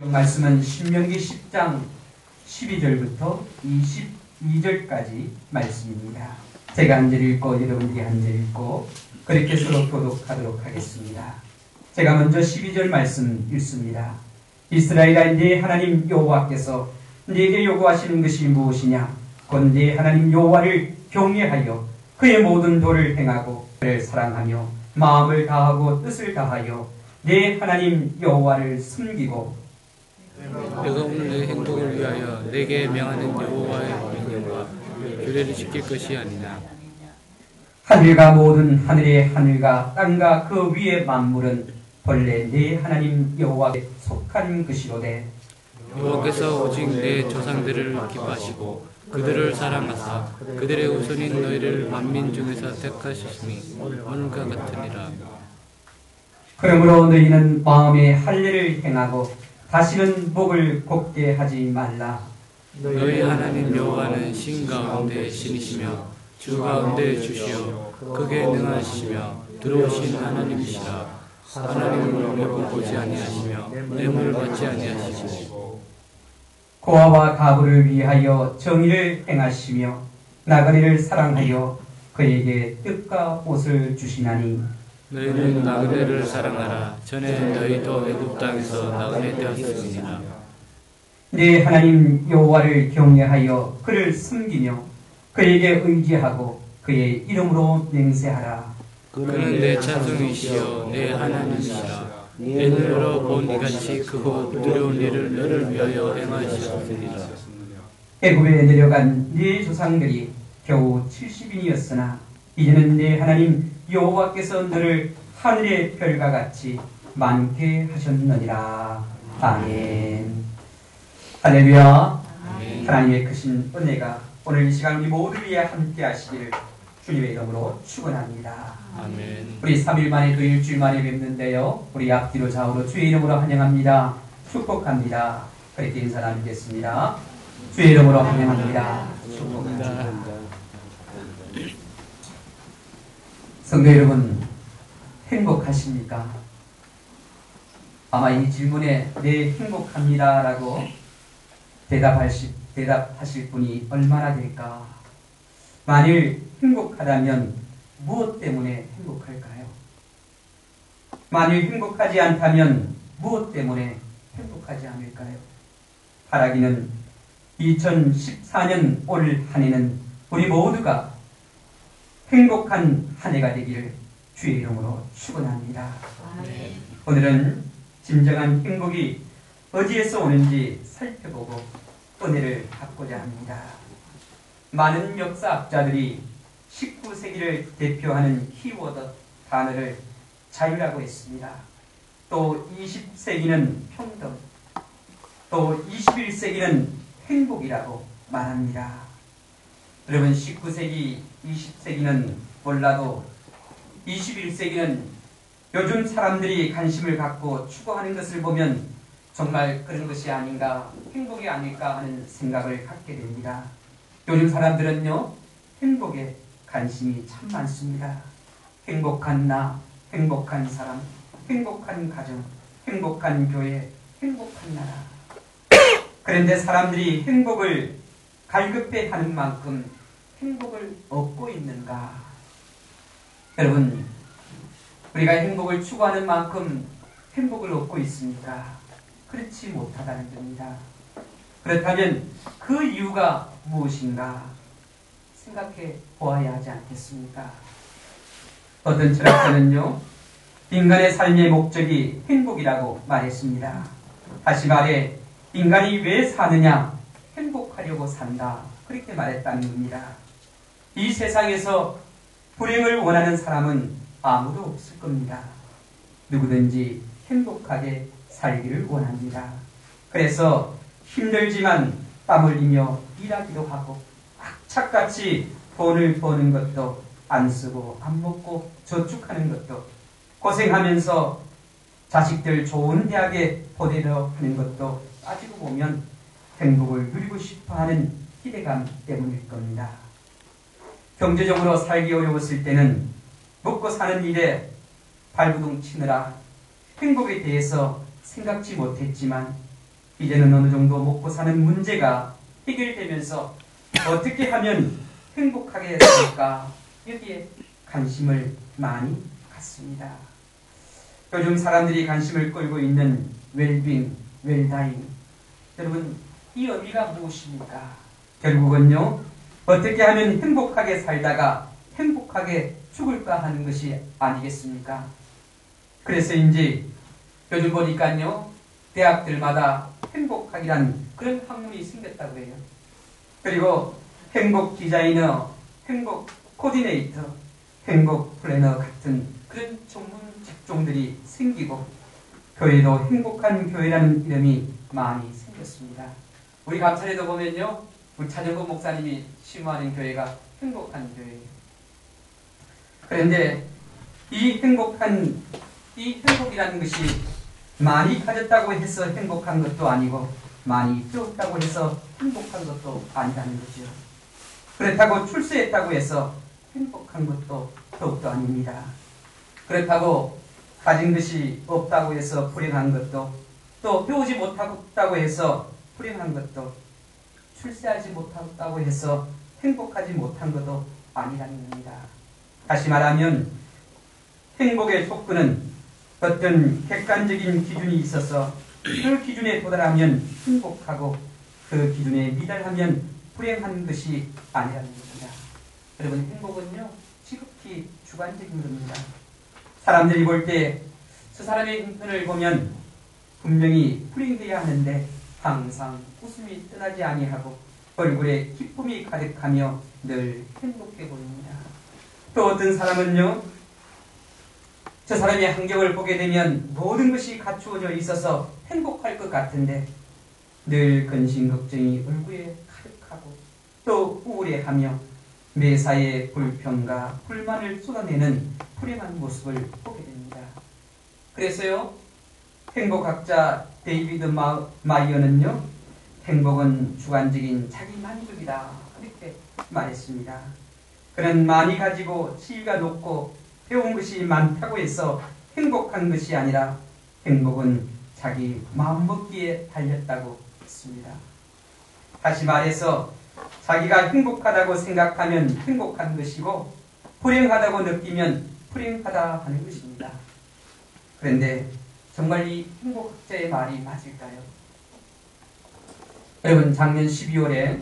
말씀은 신명기 10장 12절부터 22절까지 말씀입니다. 제가 한 절 읽고 여러분들이 한 절 읽고 그렇게 서로 교독하도록 하겠습니다. 제가 먼저 12절 말씀 읽습니다. 이스라엘아, 네 하나님 여호와께서 네게 요구하시는 것이 무엇이냐? 곧 네 하나님 여호와를 경외하여 그의 모든 도를 행하고 그를 사랑하며 마음을 다하고 뜻을 다하여 네 하나님 여호와를 섬기고 내가 오늘 내 행복을 위하여 내게 명하는 여호와의 명령과 규례를 지킬 것이 아니냐. 하늘과 모든 하늘의 하늘과 땅과 그 위의 만물은 본래 네 하나님 여호와께 속한 것이로되 여호와께서 오직 내 조상들을 기뻐하시고 그들을 사랑하사 그들의 우선인 너희를 만민 중에서 택하셨으니 오늘과 같으니라. 그러므로 너희는 마음에 할례를 행하고 다시는 목을 곱게 하지 말라. 너희 하나님 여호와는 신 가운데 신이시며 주 가운데 주시오 크게 능하시며 들어오신 하나님이시라. 하나님을 매고 보지 아니하시며 뇌물 받지 아니하시고 고아와 가부를 위하여 정의를 행하시며 나그네를 사랑하여 그에게 뜻과 옷을 주시나니 너희는 나그네를 사랑하라. 전에 너희도 애굽 땅에서 나그네 되었음이니라. 네 하나님 여호와를 경외하여 그를 섬기며 그에게 의지하고 그의 이름으로 맹세하라. 그는 내 찬송이시여 내 하나님이시라. 내 눈으로 본 이같이 크고 두려운 일을 너를 위하여 행하셨으리라. 애굽에 내려간 네 조상들이 겨우 70인이었으나 이제는 네 하나님 여호와께서 너를 하늘의 별과 같이 많게 하셨느니라. 아멘. 할렐루야. 아멘. 하나님의 크신 은혜가 오늘 이 시간 우리 모두 위에 함께 하시기를 주님의 이름으로 축원합니다. 아멘. 우리 3일 만에 또 일주일 만에 뵙는데요. 우리 앞뒤로 좌우로 주의 이름으로 환영합니다. 축복합니다. 그렇게 인사 나누겠습니다. 주의 이름으로 환영합니다. 축복합니다. 성도 여러분, 행복하십니까? 아마 이 질문에 네, 행복합니다라고 대답하실 분이 얼마나 될까? 만일 행복하다면 무엇 때문에 행복할까요? 만일 행복하지 않다면 무엇 때문에 행복하지 않을까요? 바라기는 2014년 올 한 해는 우리 모두가 행복한 한 해가 되기를 주의 이름으로 축원합니다. 오늘은 진정한 행복이 어디에서 오는지 살펴보고 은혜를 받고자 합니다. 많은 역사학자들이 19세기를 대표하는 키워드 단어를 자유라고 했습니다. 또 20세기는 평등, 또 21세기는 행복이라고 말합니다. 여러분, 19세기, 20세기는 몰라도 21세기는 요즘 사람들이 관심을 갖고 추구하는 것을 보면 정말 그런 것이 아닌가, 행복이 아닐까 하는 생각을 갖게 됩니다. 요즘 사람들은요, 행복에 관심이 참 많습니다. 행복한 나, 행복한 사람, 행복한 가정, 행복한 교회, 행복한 나라. 그런데 사람들이 행복을 갈급해 하는 만큼 행복을 얻고 있는가? 여러분, 우리가 행복을 추구하는 만큼 행복을 얻고 있습니까? 그렇지 못하다는 겁니다. 그렇다면 그 이유가 무엇인가 생각해 보아야 하지 않겠습니까? 어떤 철학자는요, 인간의 삶의 목적이 행복이라고 말했습니다. 다시 말해 인간이 왜 사느냐? 행복하려고 산다. 그렇게 말했다는 겁니다. 이 세상에서 불행을 원하는 사람은 아무도 없을 겁니다. 누구든지 행복하게 살기를 원합니다. 그래서 힘들지만 땀 흘리며 일하기도 하고 악착같이 돈을 버는 것도 안 쓰고 안 먹고 저축하는 것도 고생하면서 자식들 좋은 대학에 보내려 하는 것도 따지고 보면 행복을 누리고 싶어하는 기대감 때문일 겁니다. 경제적으로 살기 어려웠을 때는 먹고 사는 일에 발부둥 치느라 행복에 대해서 생각지 못했지만 이제는 어느 정도 먹고 사는 문제가 해결되면서 어떻게 하면 행복하게 살까 여기에 관심을 많이 갖습니다. 요즘 사람들이 관심을 끌고 있는 웰빙, 웰다잉, 여러분 이 의미가 무엇입니까? 결국은요, 어떻게 하면 행복하게 살다가 행복하게 죽을까 하는 것이 아니겠습니까? 그래서인지 요즘 보니까요, 대학들마다 행복학이란 그런 학문이 생겼다고 해요. 그리고 행복 디자이너, 행복 코디네이터, 행복 플래너 같은 그런 전문 직종들이 생기고, 교회도 행복한 교회라는 이름이 많이 생겼습니다. 우리 감찰에도 보면요, 우리 차정국 목사님이 심호하는 교회가 행복한 교회예요. 그런데 이 행복이라는 것이 많이 가졌다고 해서 행복한 것도 아니고, 많이 배웠다고 해서 행복한 것도 아니라는 거죠. 그렇다고 출세했다고 해서 행복한 것도 더욱더 아닙니다. 그렇다고 가진 것이 없다고 해서 불행한 것도, 또 배우지 못했다고 해서 불행한 것도, 출세하지 못했다고 해서 행복하지 못한 것도 아니라는 겁니다. 다시 말하면 행복의 조건은 어떤 객관적인 기준이 있어서 그 기준에 도달하면 행복하고 그 기준에 미달하면 불행한 것이 아니라는 겁니다. 여러분, 행복은요, 지극히 주관적인 겁니다. 사람들이 볼 때 저 사람의 형편을 보면 분명히 불행해야 하는데 항상 웃음이 떠나지 아니하고 얼굴에 기쁨이 가득하며 늘 행복해 보입니다. 또 어떤 사람은요, 저 사람의 환경을 보게 되면 모든 것이 갖추어져 있어서 행복할 것 같은데 늘 근심 걱정이 얼굴에 가득하고 또 우울해하며 매사에 불평과 불만을 쏟아내는 불행한 모습을 보게 됩니다. 그래서요, 행복학자 데이비드 마이어는요, 행복은 주관적인 자기 만족이다 그렇게 말했습니다. 그는 많이 가지고 지위가 높고 배운 것이 많다고 해서 행복한 것이 아니라 행복은 자기 마음먹기에 달렸다고 했습니다. 다시 말해서 자기가 행복하다고 생각하면 행복한 것이고 불행하다고 느끼면 불행하다 하는 것입니다. 그런데 정말 이 행복학자의 말이 맞을까요? 여러분, 작년 12월에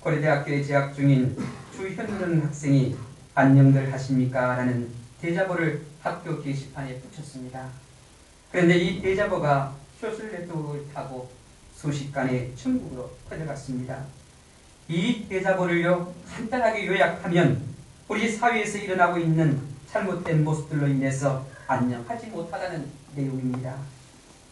고려대학교에 재학 중인 주현근 학생이 안녕들 하십니까? 라는 대자보를 학교 게시판에 붙였습니다. 그런데 이 대자보가 소셜네트워크를 타고 순식간에 전국으로 퍼져갔습니다. 이 대자보를요, 간단하게 요약하면 우리 사회에서 일어나고 있는 잘못된 모습들로 인해서 안녕하지 못하다는 내용입니다.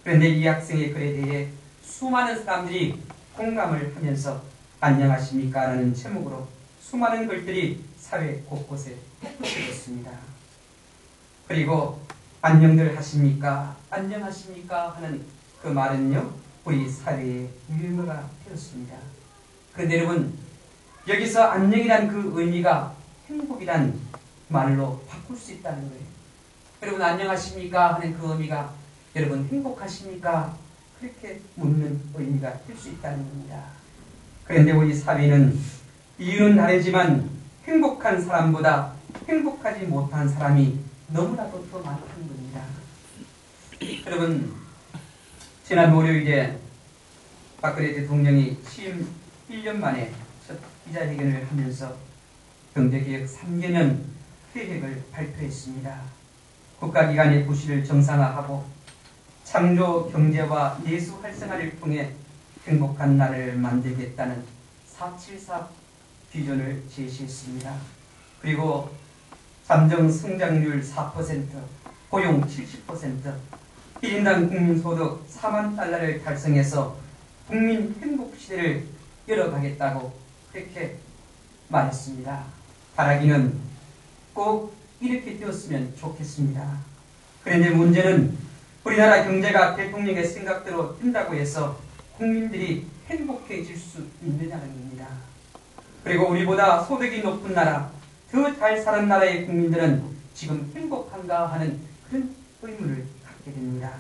그런데 이 학생의 글에 대해 수많은 사람들이 공감을 하면서 안녕하십니까? 라는 제목으로 수많은 글들이 사회 곳곳에 흩어졌습니다. 그리고 안녕들 하십니까? 안녕하십니까? 하는 그 말은요, 우리 사회에 유행어가 되었습니다. 그런데 여러분, 여기서 안녕이란 그 의미가 행복이란 말로 바꿀 수 있다는 거예요. 여러분, 안녕하십니까? 하는 그 의미가 여러분 행복하십니까? 그렇게 묻는 의미가 될 수 있다는 겁니다. 그런데 우리 사회는 이유는 다르지만 행복한 사람보다 행복하지 못한 사람이 너무나도 더 많다는 겁니다. 여러분, 지난 월요일에 박근혜 대통령이 취임 1년 만에 첫 기자회견을 하면서 경제개혁 3개년 계획을 발표했습니다. 국가기관의 부실을 정상화하고 창조 경제와 내수 활성화를 통해 행복한 나라를 만들겠다는 474 비전을 제시했습니다. 그리고 잠정 성장률 4%, 고용 70%, 1인당 국민소득 4만 달러를 달성해서 국민 행복시대를 열어가겠다고 그렇게 말했습니다. 바라기는 꼭 이렇게 되었으면 좋겠습니다. 그런데 문제는 우리나라 경제가 대통령의 생각대로 된다고 해서 국민들이 행복해질 수 있느냐는 겁니다. 그리고 우리보다 소득이 높은 나라, 더 잘 사는 나라의 국민들은 지금 행복한가 하는 그런 의문을 갖게 됩니다.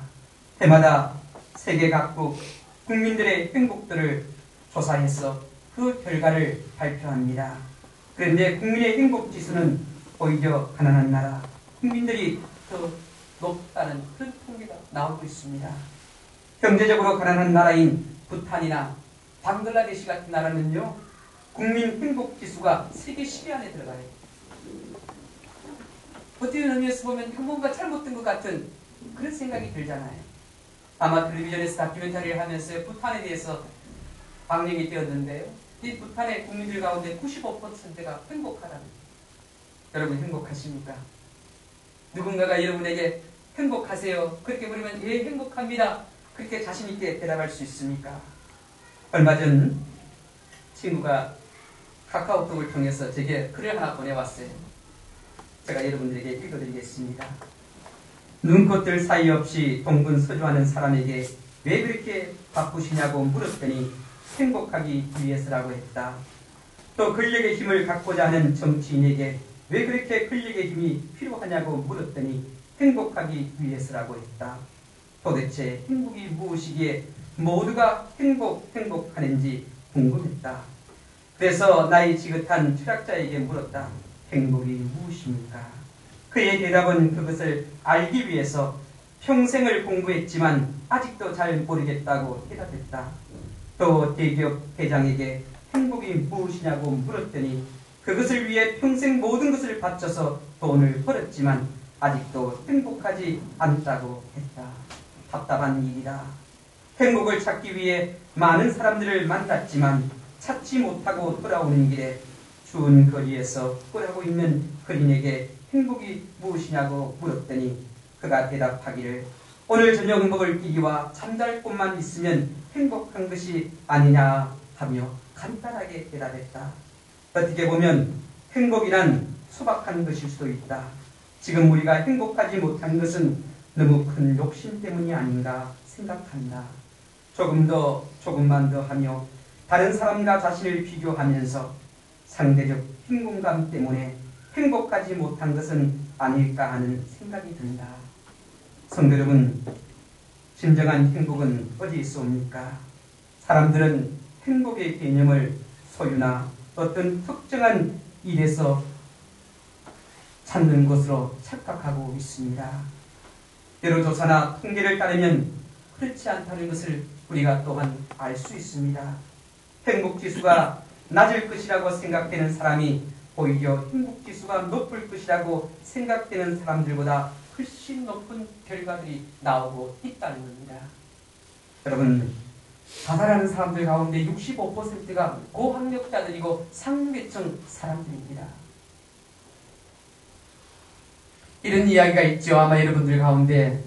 해마다 세계 각국 국민들의 행복도를 조사해서 그 결과를 발표합니다. 그런데 국민의 행복지수는 오히려 가난한 나라, 국민들이 더 높다는 그런 통계가 나오고 있습니다. 경제적으로 가난한 나라인 부탄이나 방글라데시 같은 나라는요, 국민 행복지수가 세계 10위 안에 들어가요. 어떤 의미에서 보면 뭔가 잘못된 것 같은 그런 생각이 들잖아요. 아마 텔레비전에서 다큐멘터리를 하면서 부탄에 대해서 방영이 되었는데요. 이 부탄의 국민들 가운데 95%가 행복하다는 거예요. 여러분 행복하십니까? 누군가가 여러분에게 행복하세요? 그렇게 물으면 예, 행복합니다. 그렇게 자신 있게 대답할 수 있습니까? 얼마 전 친구가 카카오톡을 통해서 제게 글을 하나 보내왔어요. 제가 여러분들에게 읽어드리겠습니다. 눈꽃들 사이 없이 동분서주하는 사람에게 왜 그렇게 바쁘시냐고 물었더니 행복하기 위해서라고 했다. 또 권력의 힘을 갖고자 하는 정치인에게 왜 그렇게 권력의 힘이 필요하냐고 물었더니 행복하기 위해서라고 했다. 도대체 행복이 무엇이기에 모두가 행복하는지 궁금했다. 그래서 나이 지긋한 철학자에게 물었다. 행복이 무엇입니까? 그의 대답은 그것을 알기 위해서 평생을 공부했지만 아직도 잘 모르겠다고 대답했다. 또 대기업 회장에게 행복이 무엇이냐고 물었더니 그것을 위해 평생 모든 것을 바쳐서 돈을 벌었지만 아직도 행복하지 않다고 했다. 답답한 일이다. 행복을 찾기 위해 많은 사람들을 만났지만 찾지 못하고 돌아오는 길에 추운 거리에서 꿀하고 있는 그린에게 행복이 무엇이냐고 물었더니 그가 대답하기를 오늘 저녁 먹을 끼기와 잠잘 곳만 있으면 행복한 것이 아니냐 하며 간단하게 대답했다. 어떻게 보면 행복이란 소박한 것일 수도 있다. 지금 우리가 행복하지 못한 것은 너무 큰 욕심 때문이 아닌가 생각한다. 조금만 더 하며 다른 사람과 자신을 비교하면서 상대적 빈곤감 때문에 행복하지 못한 것은 아닐까 하는 생각이 든다. 성도 여러분, 진정한 행복은 어디 있습니까? 사람들은 행복의 개념을 소유나 어떤 특정한 일에서 찾는 것으로 착각하고 있습니다. 여론조사나 통계를 따르면 그렇지 않다는 것을 우리가 또한 알 수 있습니다. 행복지수가 낮을 것이라고 생각되는 사람이 오히려 행복지수가 높을 것이라고 생각되는 사람들보다 훨씬 높은 결과들이 나오고 있다는 겁니다. 여러분, 자살하는 사람들 가운데 65%가 고학력자들이고 상류계층 사람들입니다. 이런 이야기가 있죠. 아마 여러분들 가운데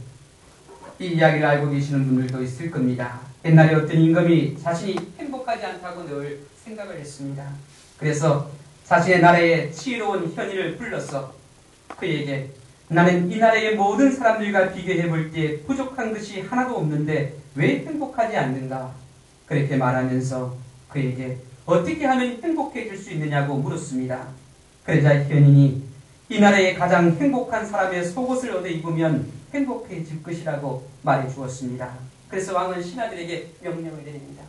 이 이야기를 알고 계시는 분들도 있을 겁니다. 옛날에 어떤 임금이 자신이 행복하지 않다고 늘 생각을 했습니다. 그래서 자신의 나라의 지혜로운 현인을 불러서 그에게 나는 이 나라의 모든 사람들과 비교해 볼 때 부족한 것이 하나도 없는데 왜 행복하지 않는가? 그렇게 말하면서 그에게 어떻게 하면 행복해질 수 있느냐고 물었습니다. 그러자 현인이 이 나라의 가장 행복한 사람의 속옷을 얻어 입으면 행복해질 것이라고 말해 주었습니다. 그래서 왕은 신하들에게 명령을 내립니다.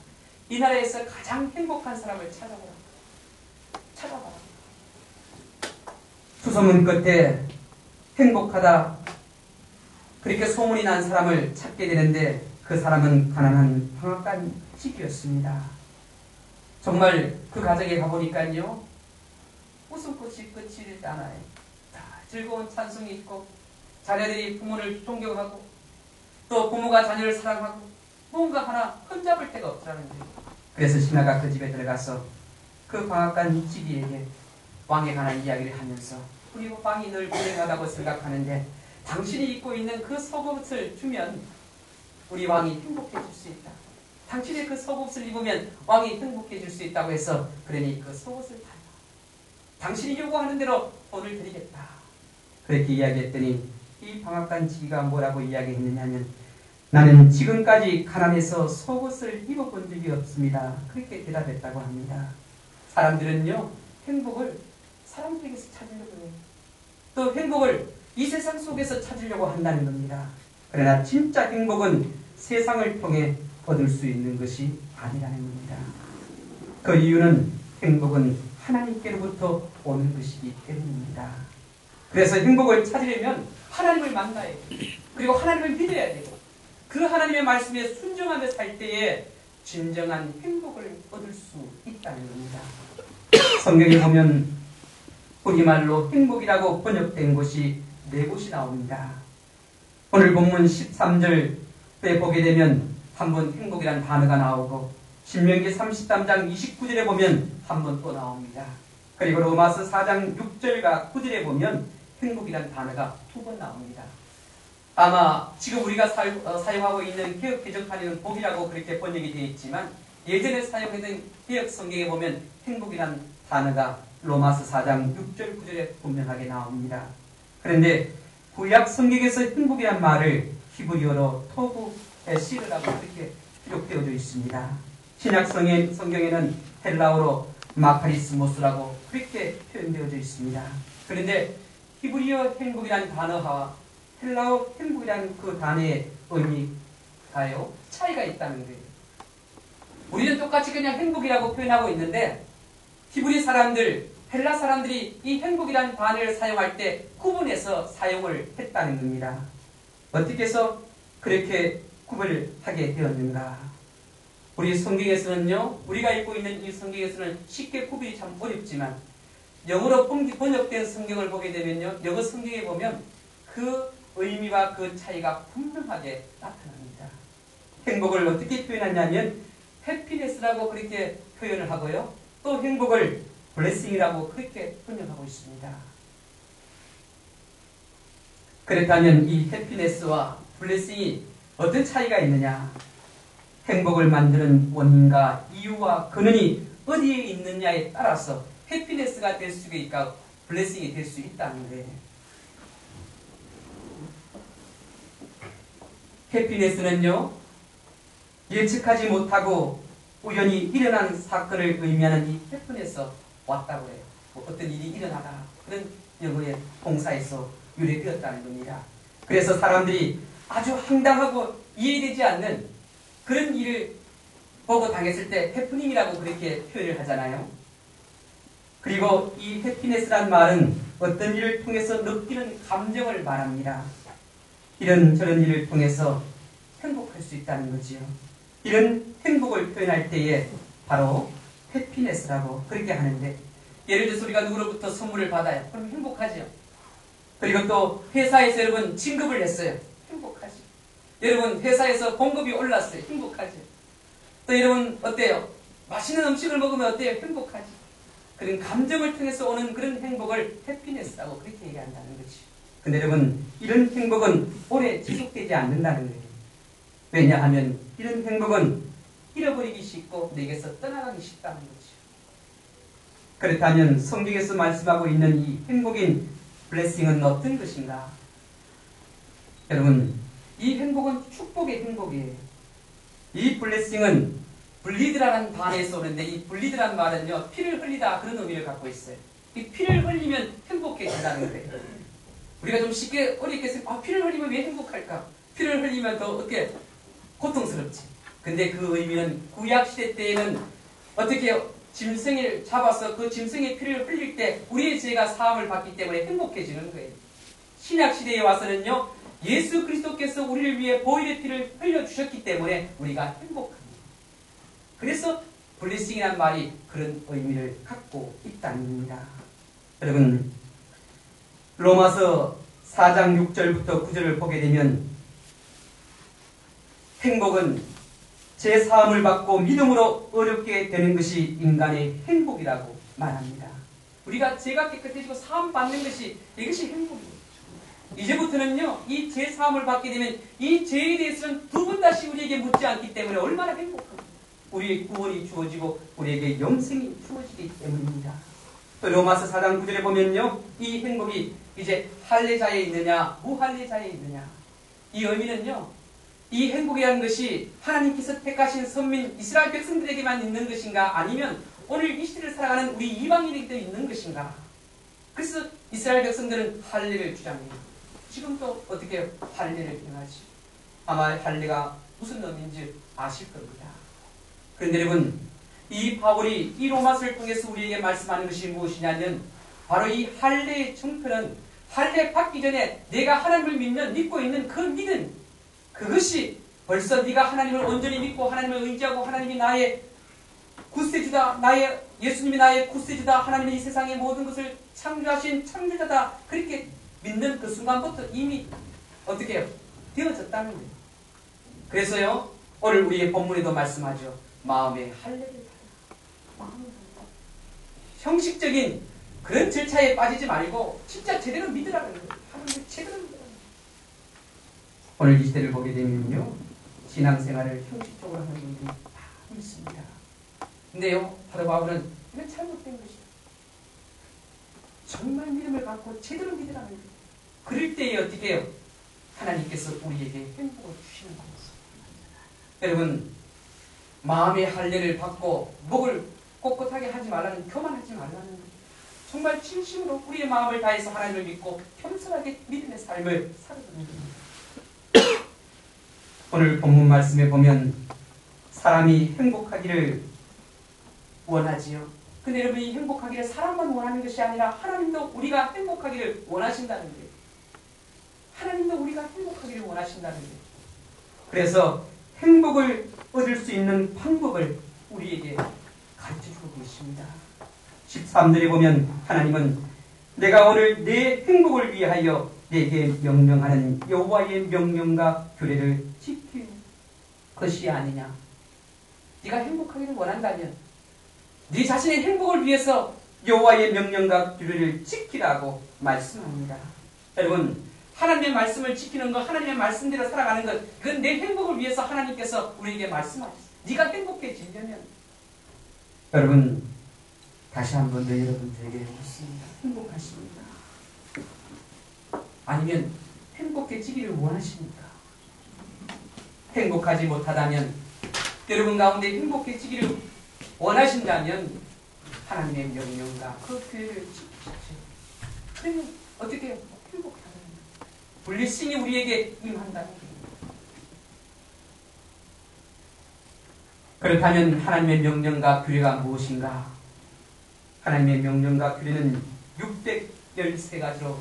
이 나라에서 가장 행복한 사람을 찾아보라. 수소문 끝에 행복하다 그렇게 소문이 난 사람을 찾게 되는데 그 사람은 가난한 방앗간직이었습니다. 정말 그 가정에 가보니까요, 웃음꽃이 끝이 않아요. 다 즐거운 찬송이 있고 자녀들이 부모를 존경하고 또 부모가 자녀를 사랑하고 뭔가 하나 흠잡을 데가 없더라는 거예요. 그래서 신하가 그 집에 들어가서 그 방앗간직이에게 왕에 관한 이야기를 하면서 우리 왕이 늘 불행하다고 생각하는데 당신이 입고 있는 그 속옷을 주면 우리 왕이 행복해질 수 있다. 당신의 그 속옷을 입으면 왕이 행복해질 수 있다고 해서 그러니 그 속옷을 달라. 당신이 요구하는 대로 돈을 드리겠다. 그렇게 이야기했더니 이 방앗간지기가 뭐라고 이야기했느냐면 나는 지금까지 가난해서 속옷을 입어본 적이 없습니다. 그렇게 대답했다고 합니다. 사람들은요, 행복을 사람들에게서 찾으려고 해요. 또 행복을 이 세상 속에서 찾으려고 한다는 겁니다. 그러나 진짜 행복은 세상을 통해 얻을 수 있는 것이 아니라는 겁니다. 그 이유는 행복은 하나님께로부터 오는 것이기 때문입니다. 그래서 행복을 찾으려면 하나님을 만나야 돼요. 그리고 하나님을 믿어야 되고 그 하나님의 말씀에 순종하며 살 때에 진정한 행복을 얻을 수 있다는 겁니다. 성경에 보면 우리말로 행복이라고 번역된 곳이 4곳이 나옵니다. 오늘 본문 13절에 보게 되면 한번 행복이란 단어가 나오고 신명기 33장 29절에 보면 한 번 또 나옵니다. 그리고 로마서 4장 6절과 9절에 보면 행복이란 단어가 2번 나옵니다. 아마 지금 우리가 사용하고 있는 개역 개정판에는 복이라고 그렇게 번역이 되어 있지만 예전에 사용했던 개역 성경에 보면 행복이란 단어가 로마서 4장 6절 9절에 분명하게 나옵니다. 그런데 구약 성경에서 행복이란 말을 히브리어로 토부 에시르라고 그렇게 기록되어져 있습니다. 신약 성경에는 헬라어로 마카리스모스라고 그렇게 표현되어져 있습니다. 그런데 히브리어 행복이란 단어와 헬라어 행복이란 그 단어의 의미가요 차이가 있다는 거예요. 우리는 똑같이 그냥 행복이라고 표현하고 있는데 히브리 사람들, 헬라 사람들이 이 행복이란 단어를 사용할 때 구분해서 사용을 했다는 겁니다. 어떻게 해서 그렇게 구분을 하게 되었는가? 우리 성경에서는요, 우리가 읽고 있는 이 성경에서는 쉽게 구분이 참 어렵지만 영어로 번역된 성경을 보게 되면요, 영어 성경에 보면 그 의미와 그 차이가 분명하게 나타납니다. 행복을 어떻게 표현하냐면 해피네스라고 그렇게 표현을 하고요, 또 행복을 블레싱이라고 그렇게 번역하고 있습니다. 그렇다면 이 해피네스와 블레싱이 어떤 차이가 있느냐? 행복을 만드는 원인과 이유와 근원이 어디에 있느냐에 따라서 해피네스가 될 수 있고 블레싱이 될 수 있다는 거예요. 해피네스는요, 예측하지 못하고 우연히 일어난 사건을 의미하는 이 해피네스 왔다고 해요. 어떤 일이 일어나다, 그런 영어의 동사에서 유래되었다는 겁니다. 그래서 사람들이 아주 황당하고 이해되지 않는 그런 일을 보고 당했을 때 해프닝이라고 그렇게 표현을 하잖아요. 그리고 이 해피네스란 말은 어떤 일을 통해서 느끼는 감정을 말합니다. 이런저런 일을 통해서 행복할 수 있다는 거지요. 이런 행복을 표현할 때에 바로 해피네스라고 그렇게 하는데, 예를 들어서 우리가 누구로부터 선물을 받아요. 그럼 행복하죠. 그리고 또 회사에서 여러분 진급을 했어요. 행복하죠. 여러분 회사에서 봉급이 올랐어요. 행복하죠. 또 여러분 어때요? 맛있는 음식을 먹으면 어때요? 행복하죠. 그런 감정을 통해서 오는 그런 행복을 해피네스라고 그렇게 얘기한다는 거죠. 근데 여러분, 이런 행복은 오래 지속되지 않는다는 거예요. 왜냐하면 이런 행복은 잃어버리기 쉽고 내게서 떠나가기 쉽다는 거죠. 그렇다면 성경에서 말씀하고 있는 이 행복인 블레싱은 어떤 것인가? 여러분, 이 행복은 축복의 행복이에요. 이 블레싱은 블리드라는 단어에서 오는데, 이 블리드라는 말은요, 피를 흘리다 그런 의미를 갖고 있어요. 이 피를 흘리면 행복해진다는 거예요. 우리가 좀 쉽게 어렵게 생각, 피를 흘리면 왜 행복할까? 피를 흘리면 더 어떻게 고통스럽지. 근데 그 의미는 구약시대 때에는 어떻게 짐승을 잡아서 그 짐승의 피를 흘릴 때 우리의 죄가 사함을 받기 때문에 행복해지는 거예요. 신약시대에 와서는요, 예수 그리스도께서 우리를 위해 보혈의 피를 흘려주셨기 때문에 우리가 행복합니다. 그래서 블레싱이라는 말이 그런 의미를 갖고 있다는 겁니다. 여러분, 로마서 4장 6절부터 9절을 보게 되면 행복은 제 사함을 받고 믿음으로 어렵게 되는 것이 인간의 행복이라고 말합니다. 우리가 죄가 깨끗해지고 사함 받는 것이, 이것이 행복입니다. 이제부터는요, 이 죄 사함을 받게 되면 이 죄에 대해서는 두 번 다시 우리에게 묻지 않기 때문에 얼마나 행복합니다. 우리의 구원이 주어지고 우리에게 영생이 주어지기 때문입니다. 또 로마서 4장 9절에 보면요, 이 행복이 이제 할례자에 있느냐 무할례자에 있느냐, 이 의미는요, 이 행복이라는 것이 하나님께서 택하신 선민 이스라엘 백성들에게만 있는 것인가, 아니면 오늘 이 시대를 살아가는 우리 이방인에게도 있는 것인가. 그래서 이스라엘 백성들은 할례를 주장해요. 지금도 어떻게 할례를 행하지? 아마 할례가 무슨 의미인지 아실 겁니다. 그런데 여러분, 이 바울이 이 로마서를 통해서 우리에게 말씀하는 것이 무엇이냐면 바로 이 할례의 정표는 할례 받기 전에 내가 하나님을 믿고 있는 그 믿음, 그것이 벌써 네가 하나님을 온전히 믿고 하나님을 의지하고 하나님이 나의 구세주다, 예수님이 나의 구세주다, 하나님이 이 세상의 모든 것을 창조하신 창조자다, 그렇게 믿는 그 순간부터 이미 어떻게 해요? 되어졌다는 거예요. 그래서요, 오늘 우리의 본문에도 말씀하죠. 마음의 할례를 달라. 형식적인 그런 절차에 빠지지 말고 진짜 제대로 믿으라는 거예요. 하나님을 제대로 믿으라는 거예요. 오늘 이 시대를 보게 되면요, 신앙생활을 형식적으로 하는 분들이 다 있습니다. 근데요, 사도 바울은 이건 잘못된 것이다. 정말 믿음을 갖고 제대로 믿으라는 거예요. 그럴 때에 어떻게 해요? 하나님께서 우리에게 행복을 주시는 거예요. 여러분, 마음의 할례를 받고 목을 꼿꼿하게 하지 말라는, 교만하지 말라는, 정말 진심으로 우리의 마음을 다해서 하나님을 믿고 겸손하게 믿음의 삶을 살아가는 겁니다. 오늘 본문 말씀에 보면 사람이 행복하기를 원하지요. 근데 여러분, 이 행복하기를 사람만 원하는 것이 아니라 하나님도 우리가 행복하기를 원하신다는 거예요. 하나님도 우리가 행복하기를 원하신다는 거예요. 그래서 행복을 얻을 수 있는 방법을 우리에게 가르쳐주고 계십니다. 13절에 보면 하나님은 내가 오늘 내 행복을 위하여 내게 명령하는 여호와의 명령과 규례를 지킬 것이 아니냐. 네가 행복하기를 원한다면 네 자신의 행복을 위해서 여호와의 명령과 규례를 지키라고 말씀합니다. 여러분, 하나님의 말씀을 지키는 것, 하나님의 말씀대로 살아가는 것, 그건 내 행복을 위해서 하나님께서 우리에게 말씀하셨어요. 네가 행복해지려면, 여러분, 다시 한 번 더 여러분들에게 묻습니다. 행복하십니까? 아니면 행복해지기를 원하십니까? 행복하지 못하다면, 여러분 가운데 행복해지기를 원하신다면 하나님의 명령과 그 규례를 지키십시오. 그러면 어떻게 해요? 행복하다는 거예요. 블레싱이 우리에게 임한다는 거예요. 그렇다면 하나님의 명령과 규례가 무엇인가? 하나님의 명령과 규례는 613가지로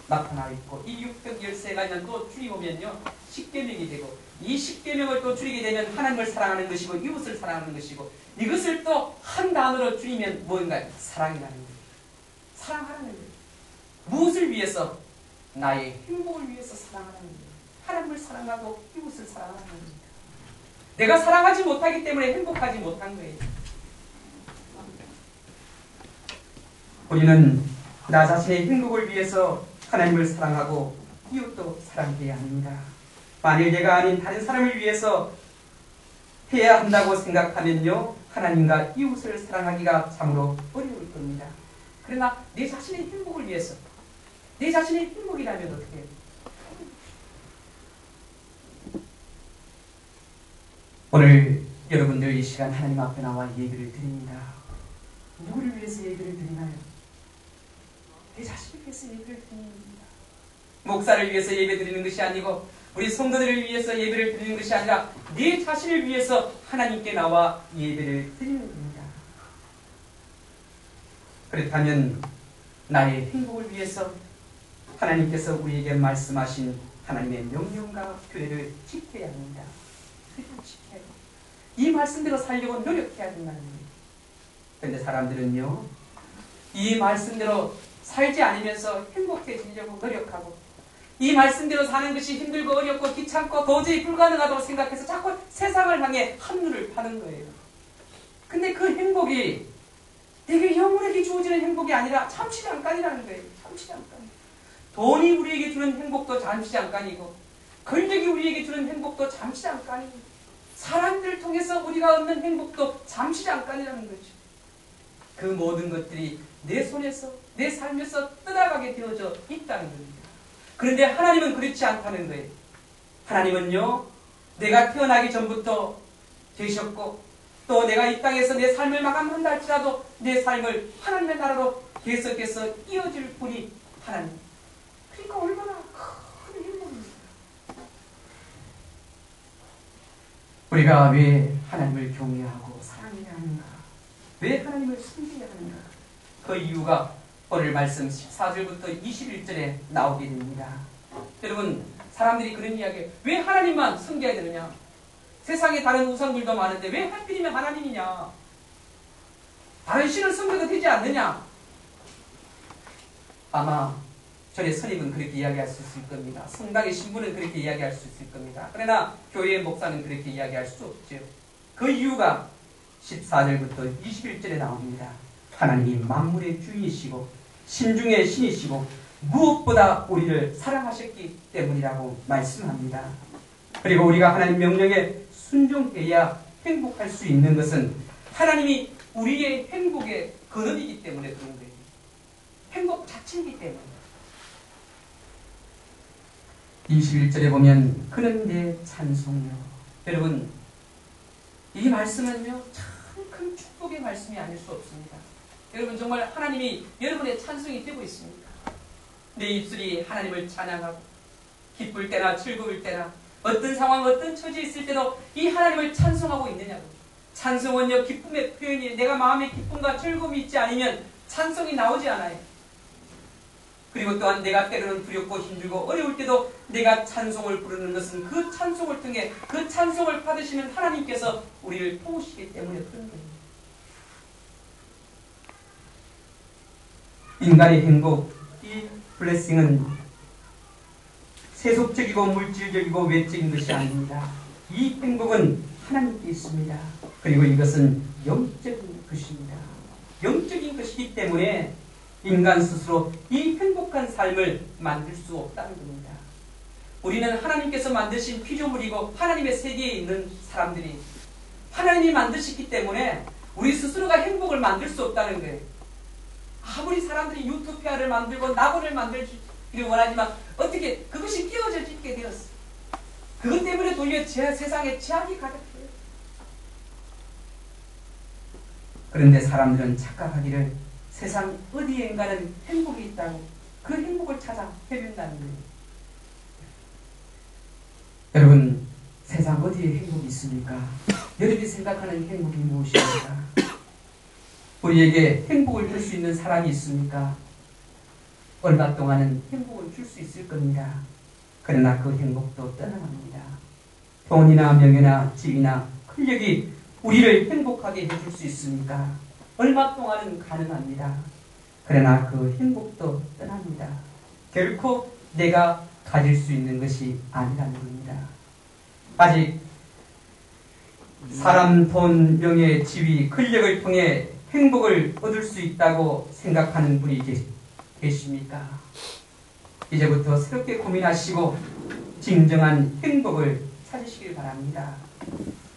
나타나 있고, 이 613가지는 또 줄이보면요, 십계명이 되고, 이 십계명을 또 줄이게 되면 하나님을 사랑하는 것이고 이웃을 사랑하는 것이고, 이것을 또 한 단어로 줄이면 뭔가요? 사랑이라는 거예요. 사랑하라는 거예요. 무엇을 위해서? 나의 행복을 위해서 사랑하라는 거예요. 하나님을 사랑하고 이웃을 사랑하는 겁니다. 내가 사랑하지 못하기 때문에 행복하지 못한 거예요. 우리는 나 자신의 행복을 위해서 하나님을 사랑하고 이웃도 사랑해야 합니다. 만일 내가 아닌 다른 사람을 위해서 해야 한다고 생각하면요, 하나님과 이웃을 사랑하기가 참으로 어려울 겁니다. 그러나 내 자신의 행복을 위해서, 내 자신의 행복이라면 어떻게 해요? 오늘 여러분들 이 시간 하나님 앞에 나와 예배를 드립니다. 누구를 위해서 예배를 드리나요? 내 자신을 위해서 예배를 드립니다. 목사를 위해서 예배 드리는 것이 아니고 우리 성도들을 위해서 예배를 드리는 것이 아니라 내 자신을 위해서 하나님께 나와 예배를 드리는 겁니다. 그렇다면 나의 행복을 위해서 하나님께서 우리에게 말씀하신 하나님의 명령과 규례를 지켜야 합니다. 이 말씀대로 살려고 노력해야 된다는 거예요. 그런데 사람들은요, 이 말씀대로 살지 않으면서 행복해지려고 노력하고, 이 말씀대로 사는 것이 힘들고 어렵고 귀찮고 도저히 불가능하다고 생각해서 자꾸 세상을 향해 한눈을 파는 거예요. 근데 그 행복이 되게 영원하게 주어지는 행복이 아니라 잠시 잠깐이라는 거예요. 잠시 잠깐. 돈이 우리에게 주는 행복도 잠시 잠깐이고, 권력이 우리에게 주는 행복도 잠시 잠깐이고, 사람들을 통해서 우리가 얻는 행복도 잠시 잠깐이라는 거죠. 그 모든 것들이 내 손에서, 내 삶에서 떠나가게 되어져 있다는 겁니다. 그런데 하나님은 그렇지 않다는 거예요. 하나님은요, 내가 태어나기 전부터 계셨고, 또 내가 이 땅에서 내 삶을 마감한다 할지라도 내 삶을 하나님의 나라로 계속해서 이어질 분이 하나님. 그러니까 얼마나 큰 행복입니다. 우리가 왜 하나님을 경외하고 사랑해야 하는가? 왜 하나님을 섬겨야 하는가? 그 이유가 오늘 말씀 14절부터 21절에 나오게 됩니다. 여러분, 사람들이 그런 이야기, 왜 하나님만 섬겨야 되느냐? 세상에 다른 우상들도 많은데 왜 하필이면 하나님이냐? 다른 신을 섬겨도 되지 않느냐? 아마 절의 스님은 그렇게 이야기할 수 있을 겁니다. 성당의 신부는 그렇게 이야기할 수 있을 겁니다. 그러나 교회의 목사는 그렇게 이야기할 수 없죠. 그 이유가 14절부터 21절에 나옵니다. 하나님이 만물의 주인이시고 신중의 신이시고 무엇보다 우리를 사랑하셨기 때문이라고 말씀합니다. 그리고 우리가 하나님 명령에 순종해야 행복할 수 있는 것은 하나님이 우리의 행복의 근원이기 때문에 그런 거예요. 행복 자체이기 때문에. 21절에 보면 그는 내 찬송이요. 여러분, 이 말씀은요 참 큰 축복의 말씀이 아닐 수 없습니다. 여러분, 정말 하나님이 여러분의 찬송이 되고 있습니까? 내 입술이 하나님을 찬양하고 기쁠 때나 즐거울 때나 어떤 상황 어떤 처지에 있을 때도 이 하나님을 찬송하고 있느냐고. 찬송은요 기쁨의 표현이에요. 내가 마음에 기쁨과 즐거움이 있지 않으면 찬송이 나오지 않아요. 그리고 또한 내가 때로는 두렵고 힘들고 어려울 때도 내가 찬송을 부르는 것은 그 찬송을 통해 그 찬송을 받으시는 하나님께서 우리를 도우시기 때문에 그런 거예요. 인간의 행복, 이 블레싱은 세속적이고 물질적이고 외적인 것이 아닙니다. 이 행복은 하나님께 있습니다. 그리고 이것은 영적인 것입니다. 영적인 것이기 때문에 인간 스스로 이 행복한 삶을 만들 수 없다는 겁니다. 우리는 하나님께서 만드신 피조물이고 하나님의 세계에 있는 사람들이 하나님이 만드셨기 때문에 우리 스스로가 행복을 만들 수 없다는 거예요. 아무리 사람들이 유토피아를 만들고 낙원을 만들기를 원하지만 어떻게 그것이 끼워져 있게 되었어. 그것 때문에 도리어 세상에 제약이 가득해요. 그런데 사람들은 착각하기를 세상 어디엔가는 행복이 있다고 그 행복을 찾아 헤맨다는 거예요. 여러분, 세상 어디에 행복이 있습니까? 여러분이 생각하는 행복이 무엇입니까? 우리에게 행복을 줄 수 있는 사람이 있습니까? 얼마 동안은 행복을 줄 수 있을 겁니다. 그러나 그 행복도 떠나갑니다. 돈이나 명예나 집이나 권력이 우리를 행복하게 해줄 수 있습니까? 얼마 동안은 가능합니다. 그러나 그 행복도 떠납니다. 결코 내가 가질 수 있는 것이 아니라는 겁니다. 아직 사람, 돈, 명예, 지위, 권력을 통해 행복을 얻을 수 있다고 생각하는 분이 계십니까? 이제부터 새롭게 고민하시고 진정한 행복을 찾으시길 바랍니다.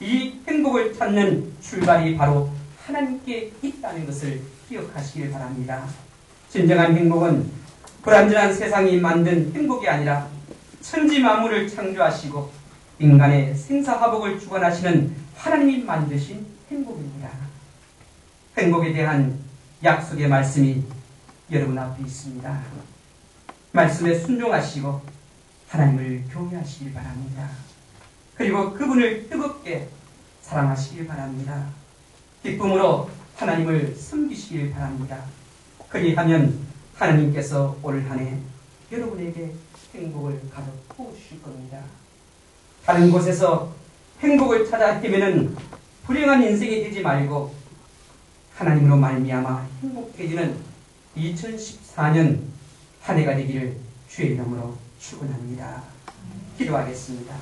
이 행복을 찾는 출발이 바로 하나님께 있다는 것을 기억하시길 바랍니다. 진정한 행복은 불완전한 세상이 만든 행복이 아니라 천지 만물을 창조하시고 인간의 생사화복을 주관하시는 하나님이 만드신 행복입니다. 행복에 대한 약속의 말씀이 여러분 앞에 있습니다. 말씀에 순종하시고 하나님을 경외하시길 바랍니다. 그리고 그분을 뜨겁게 사랑하시길 바랍니다. 기쁨으로 하나님을 섬기시길 바랍니다. 그리하면 하나님께서 올 한 해 여러분에게 행복을 가득 부어주실 겁니다. 다른 곳에서 행복을 찾아 헤매는 불행한 인생이 되지 말고 하나님으로 말미암아 행복해지는 2014년 한 해가 되기를 주의 이름으로 축원합니다. 기도하겠습니다.